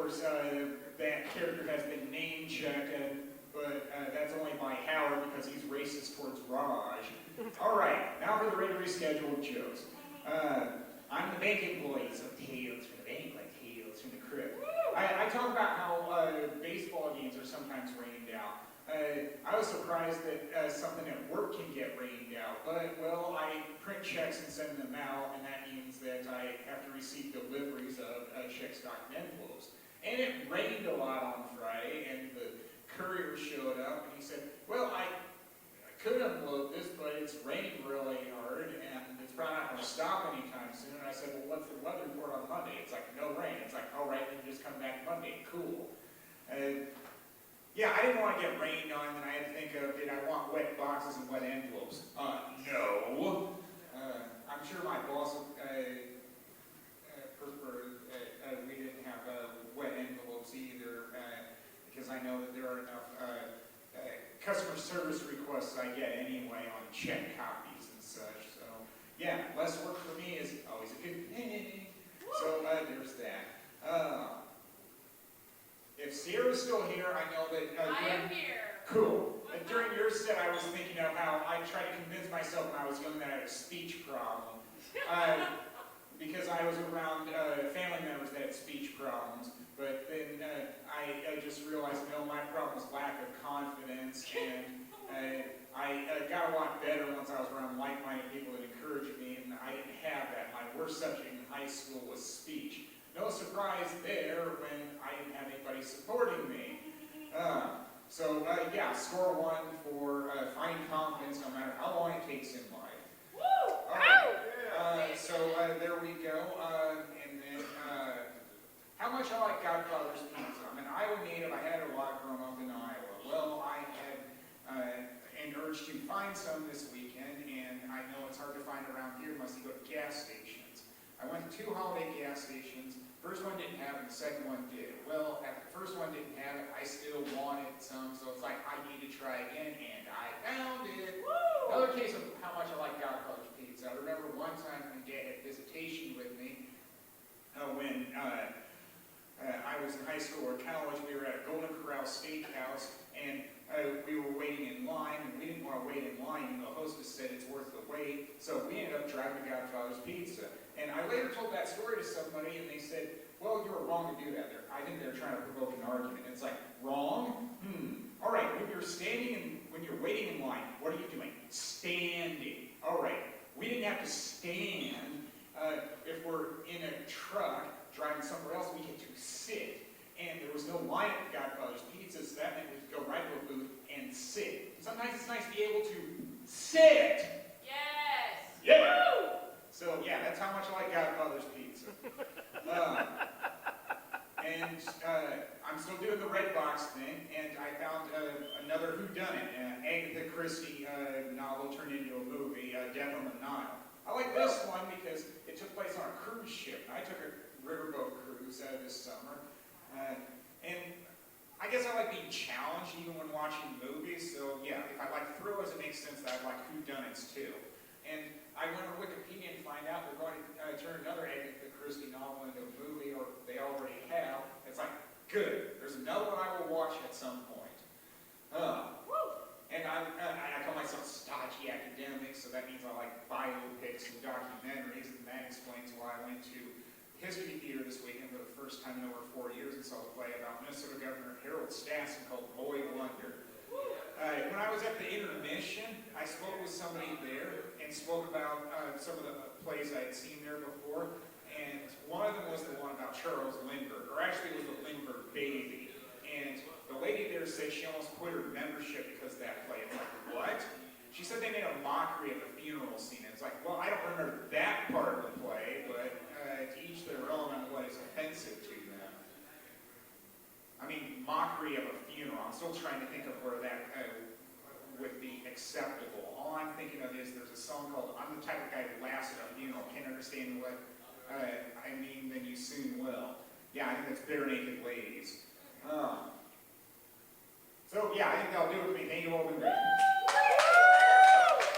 course, that character has been name-checked, but that's only by Howard because he's racist towards Raj. All right, now for the regularly scheduled jokes. I'm the bank employee, so tales from the bank, like tales from the crypt. I talk about how baseball games are sometimes rained out. I was surprised that something at work can get rained out, but, well, I print checks and send them out, and that means that I have to receive deliveries of checks stocked in envelopes. And it rained a lot on Friday, and the courier showed up, and he said, well, I could unload this, but it's raining really hard, and it's probably not going to stop anytime soon. And I said, well, what's the weather report on Monday? It's like, no rain. It's like, all right, then just come back Monday. Cool. Yeah, I didn't want to get rained on, and I had to think of, did I want wet boxes and wet envelopes? No. I'm sure my boss preferred we didn't have wet envelopes either, because I know that there are enough customer service requests I get anyway on check copies and such. So, yeah, less work for me is always a good thing. So, there's that. If Sierra's still here, I know that... I am here. Cool. During your set, I was thinking of how I tried to convince myself when I was young that I had a speech problem. Because I was around family members that had speech problems. But then I just realized, no, my problem was lack of confidence. And I got a lot better once I was around like-minded people that encouraged me. And I didn't have that. My worst subject in high school was speech. No surprise there when I didn't have anybody supporting me. Yeah, score 1 for finding confidence no matter how long it takes in life. Woo! There we go. And then, how much I like Godfather's pizza. I'm an Iowa native. I had a lot growing up in Iowa. Well, I had an urge to find some this weekend, and I know it's hard to find around here unless you go to gas stations. I went to 2 holiday gas stations. First one didn't have it, the second one did. Well, after the first one didn't have it, I still wanted some, so it's like, I need to try again, and I found it. Woo! Another case of how much I like Godfather's pizza. I remember one time when Dad had visitation with me, when I was in high school or college. We were at a Golden Corral Steakhouse, and we were waiting in line, and we didn't want to wait in line, and the hostess said it's worth the wait, so we ended up driving to Godfather's Pizza. And I later told that story to somebody, and they said, well, you were wrong to do that. I think they're trying to provoke an argument. It's like, wrong? All right, when you're standing and when you're waiting in line, what are you doing? Standing. All right, we didn't have to stand. If we're in a truck driving somewhere else, we get to sit. And there was no line at Godfather's Pizza, so that meant we could go right to a booth and sit. Sometimes it's nice to be able to sit. Yes. Yeah. Woo! So, yeah, that's how much I like Godfather's Pizza. I'm still doing the Red Box thing, and I found another whodunit, Agatha Christie novel turned into a movie, Death on the Nile. I like this one because it took place on a cruise ship. I took a riverboat cruise this summer, and I guess I like being challenged even when watching movies, so yeah, if I like thrillers, it makes sense that I like whodunits too. And I went on Wikipedia and find out they're going to turn another Agatha Christie novel into a movie, or they already have. It's like, good. There's another one I will watch at some point. And I call myself stodgy academic, so that means I like biopics and documentaries, and that explains why I went to History Theater this weekend for the first time in over 4 years and saw the play about Minnesota Governor Harold Stassen called Boy Wonder. When I was at the intermission, I spoke with somebody there and spoke about some of the plays I had seen there before, and one of them was the one about Charles Lindbergh, or actually it was the Lindbergh baby. And the lady there said she almost quit her membership because of that play. It's like, what? She said they made a mockery of the funeral scene. It's like, well, I don't remember that part of the play, but to each their own on what is offensive to them. I mean, mockery of a funeral. I'm still trying to think of where that would be acceptable. All I'm thinking of is there's a song called I'm the Type of Guy That Laughs at a Funeral. Can't understand what I mean, then you soon will. Yeah, I think that's Bare Naked Ladies. So, yeah, I think that'll do it with me. Thank you all for being great.